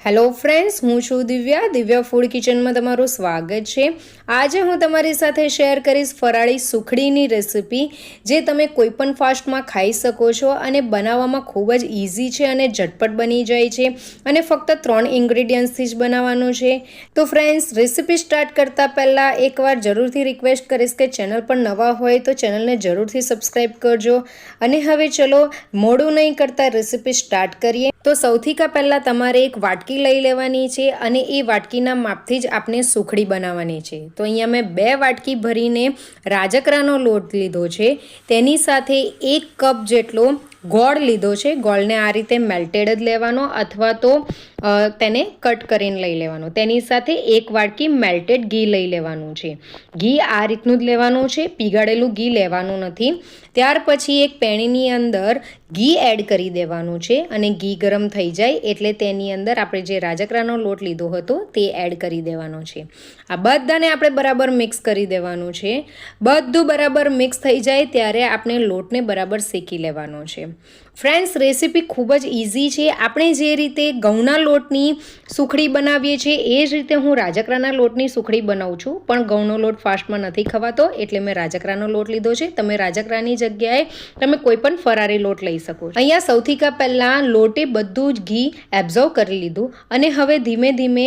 Hello friends, હું છું Divya food કિચનમાં તમારું સ્વાગત છે। આજે હું તમારી સાથે શેર કરીશ ફરાળી સુખડીની રેસિપી, જે તમે કોઈપણ ફાસ્ટમાં ખાઈ શકો છો અને બનાવવામાં ખૂબ જ ઇઝી છે અને ઝટપટ બની જાય છે અને ફક્ત 3 ઇન્ગ્રેડિયન્ટ્સથી જ બનાવવાનું છે। તો ફ્રેન્ડ્સ, રેસિપી સ્ટાર્ટ કરતાં પહેલાં એકવાર જરૂરથી રિક્વેસ્ટ કરીશ કે ચેનલ પર નવા હોય તો ચેનલને જરૂરથી સબસ્ક્રાઈબ કરજો। અને હવે ચલો મોડું નહીં કરતાં રેસિપી સ્ટાર્ટ કરીએ। તો સૌથી પહેલાં તમારે એક વાટકી લઈ લેવાની છે અને એ વાટકીના માપથી જ આપણે સુખડી બનાવવાની છે। તો અહીંયા મેં 2 વાટકી ભરીને રાજગરાનો લોટ લીધો છે, તેની સાથે 1 કપ જેટલો ગોળ લીધો છે। ગોળને આ રીતે મેલ્ટેડ જ લેવાનો અથવા તો તેને કટ કરીને લઈ લેવાનો। તેની સાથે 1 વાટકી મેલ્ટેડ ઘી લઈ લેવાનું છે। ઘી આ રીતનું જ લેવાનું છે, પીગાળેલું ઘી લેવાનું નથી। ત્યાર પછી એક પેણીની અંદર ઘી એડ કરી દેવાનું છે અને ઘી ગરમ થઈ જાય એટલે તેની અંદર આપણે જે રાજગરાનો લોટ લીધો હતો તે એડ કરી દેવાનો છે। આ બધાને આપણે બરાબર મિક્સ કરી દેવાનું છે। બધું બરાબર મિક્સ થઈ જાય ત્યારે આપણે લોટને બરાબર શેકી લેવાનો છે। ફ્રેન્ડ્સ, રેસિપી ખૂબ જ ઇઝી છે। આપણે જે રીતે ઘઉંના લોટની સુખડી બનાવીએ છીએ એ જ રીતે હું રાજગરાના લોટની સુખડી બનાવું છું, પણ ઘઉંનો લોટ ફાસ્ટમાં નથી ખવાતો એટલે મેં રાજગરાનો લોટ લીધો છે। તમે રાજગરાની જગ્યાએ તમે કોઈ પણ ફરારી લોટ લઈ શકો છો। અહીંયા સૌથી પહેલાં લોટે બધું જ ઘી એબ્ઝોર્વ કરી લીધું અને હવે ધીમે ધીમે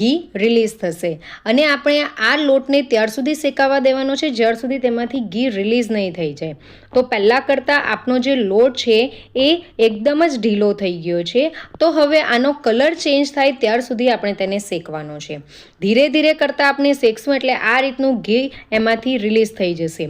ઘી રિલીઝ થશે અને આપણે આ લોટને ત્યાર સુધી શેકાવા દેવાનો છે જ્યાર સુધી તેમાંથી ઘી રિલીઝ નહીં થઈ જાય। તો પહેલાં કરતાં આપણો જે લોટ છે એ એકદમ જ ઢીલો થઈ ગયો છે। તો હવે આનો કલર ચેન્જ થાય ત્યાર સુધી આપણે તેને શેકવાનો છે। ધીરે ધીરે કરતાં આપણે શેકશું એટલે આ રીતનું ઘી એમાંથી રિલીઝ થઈ જશે।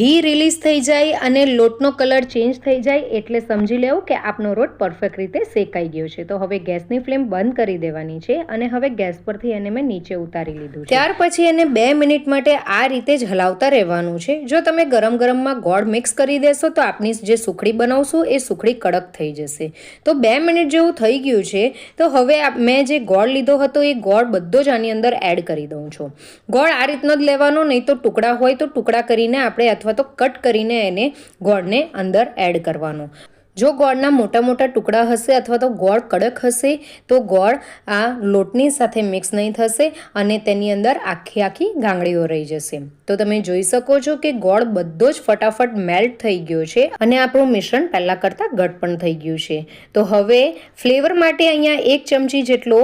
ઘી રિલીઝ થઈ જાય અને લોટનો કલર ચેન્જ થઈ જાય એટલે સમજી લેવું કે આપણો લોટ પરફેક્ટ રીતે શેકાઈ ગયો છે। તો હવે ગેસની ફ્લેમ બંધ કરી દેવાની છે અને હવે ગેસ પરથી એને મેં નીચે ઉતારી લીધું છે। ત્યાર પછી એને 2 મિનિટ માટે આ રીતે જ હલાવતા રહેવાનું છે। જો તમે ગરમમાં ગોળ મિક્સ કરી દેશો તો આપણી જે સુખડી બનાવશું એ સુખડી કડક થઈ જશે। તો 2 મિનિટ જેવું થઈ ગયું છે। તો હવે મેં જે ગોળ લીધો હતો એ ગોળ બધો જ આની અંદર એડ કરી દઉં છું। ગોળ આ રીતનો જ લેવાનો, નહીં તો ટુકડા હોય તો ટુકડા કરીને આપણે અથવા તો કટ કરીને એને ગોળને અંદર એડ કરવાનો। જો ગોળના મોટા ટુકડા હશે અથવા તો ગોળ કડક હશે તો ગોળ આ લોટની સાથે મિક્સ નહીં થશે અને તેની અંદર આખી ગાંગડીઓ રહી જશે। તો તમે જોઈ શકો છો કે ગોળ બધો જ ફટાફટ મેલ્ટ થઈ ગયો છે અને આપણું મિશ્રણ પહેલાં કરતાં ઘટ પણ થઈ ગયું છે। તો હવે ફ્લેવર માટે અહીંયા 1 ચમચી જેટલો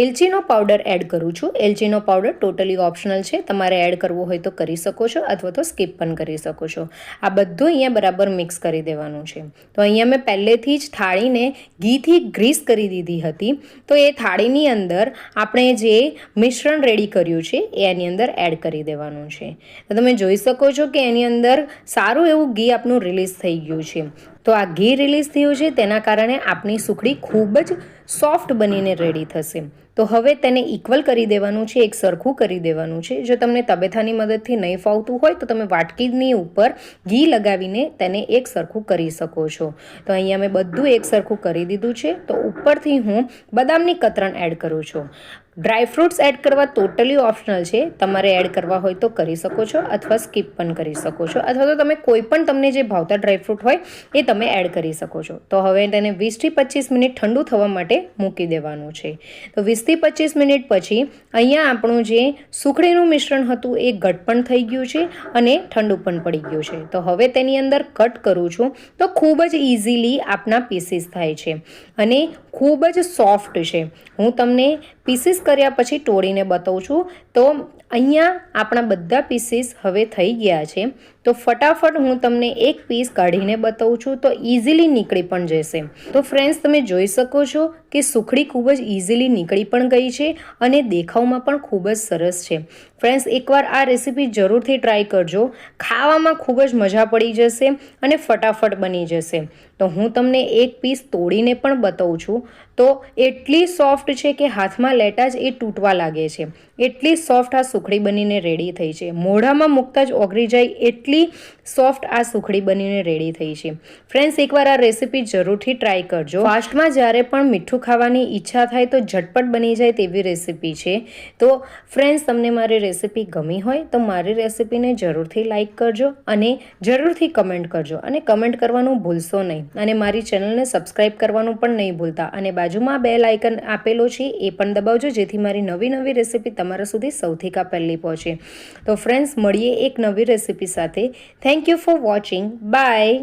એલચીનો પાવડર એડ કરું છું। એલચીનો પાવડર ટોટલી ઓપ્શનલ છે, તમારે એડ કરવો હોય તો કરી શકો છો અથવા તો સ્કીપ પણ કરી શકો છો। આ બધું અહીંયા બરાબર મિક્સ કરી દેવાનું છે। તો અહીંયા મેં પહેલેથી જ થાળીને ઘીથી ગ્રીસ કરી દીધી હતી। તો એ થાળીની અંદર આપણે જે મિશ્રણ રેડી કર્યું છે એ એની અંદર એડ કરી દેવાનું છે। તો તમે જોઈ શકો છો કે એની અંદર સારું એવું ઘી આપણું રિલીઝ થઈ ગયું છે। તો આ ઘી રિલીઝ થયું છે તેના કારણે આપણી સુખડી ખૂબ જ સોફ્ટ બનીને રેડી થશે। તો હવે તેને ઇક્વલ કરી દેવાનું છે, એક સરખું કરી દેવાનું છે। જો તમને તબેથાની મદદથી નહીં ફાવતું હોય તો તમે વાટકીની ઉપર ઘી લગાવીને તેને એક સરખું કરી શકો છો। તો અહીંયા મેં બધું એક સરખું કરી દીધું છે। તો ઉપરથી હું બદામની કતરણ એડ કરું છું। ડ્રાય ફ્રૂટ્સ એડ કરવા ટોટલી ઓપ્શનલ છે, તમારે એડ કરવા હોય તો કરી શકો છો અથવા સ્કીપ પણ કરી શકો છો અથવા તો તમે કોઈ પણ તમને જે ભાવતા ડ્રાયફ્રૂટ હોય એ તમે એડ કરી શકો છો। તો હવે તેને 20 થી 25 મિનિટ ઠંડુ થવા માટે મૂકી દેવાનું છે। તો 20 થી 25 મિનિટ પછી અહીંયા આપણું જે સુખડીનું મિશ્રણ હતું એ ઘટ પણ થઈ ગયું છે અને ઠંડુ પણ પડી ગયું છે। તો હવે તેની અંદર કટ કરું છું તો ખૂબ જ ઇઝીલી આપણા પીસીસ થાય છે અને ખૂબ જ સોફ્ટ છે। હું તમને પીસીસ કર્યા પછી તોડીને બતાવું છું। તો અહીંયા આપણા બધા પીસીસ હવે થઈ ગયા છે। તો ફટાફટ હું તમને એક પીસ કાઢીને બતાવું છું તો ઇઝીલી નીકળી પણ જશે। તો ફ્રેન્ડ્સ, તમે જોઈ શકો છો કે સુખડી ખૂબ જ ઇઝીલી નીકળી પણ ગઈ છે અને દેખાવમાં પણ ખૂબ જ સરસ છે। ફ્રેન્ડ્સ, એકવાર આ રેસીપી જરૂરથી ટ્રાય કરજો, ખાવામાં ખૂબ જ મજા પડી જશે અને ફટાફટ બની જશે। તો હું તમને એક પીસ તોડીને પણ બતાવું છું તો એટલી સોફ્ટ છે કે હાથમાં લેતા જ એ તૂટવા લાગે છે। એટલી સોફ્ટ આ સુખડી બનીને રેડી થઈ છે। મોઢામાં મૂકતા જ ઓગળી જાય એટલી સોફ્ટ આ સુખડી બનીને રેડી થઈ છે. ફ્રેન્ડ્સ, એકવાર આ રેસીપી જરૂરથી ટ્રાય કરજો. ફાસ્ટમાં જ્યારે પણ મીઠું ખાવાની ઈચ્છા થાય તો ઝટપટ બની જાય તેવી રેસીપી છે. તો ફ્રેન્ડ્સ, તમને મારી રેસીપી ગમી હોય તો મારી રેસીપીને જરૂરથી લાઇક કરજો અને જરૂરથી કમેન્ટ કરજો અને કમેન્ટ કરવાનું ભૂલશો નહીં અને મારી ચેનલને સબસ્ક્રાઈબ કરવાનું પણ નહીં ભૂલતા અને બાજુમાં બેલ આઇકન આપેલો છે એ પણ દબાવજો, જેથી મારી નવી રેસીપી તમારા સુધી સૌથી પહેલી પહોંચે. તો ફ્રેન્ડ્સ, મળીએ એક નવી રેસીપી સાથે. Thank you for watching. By.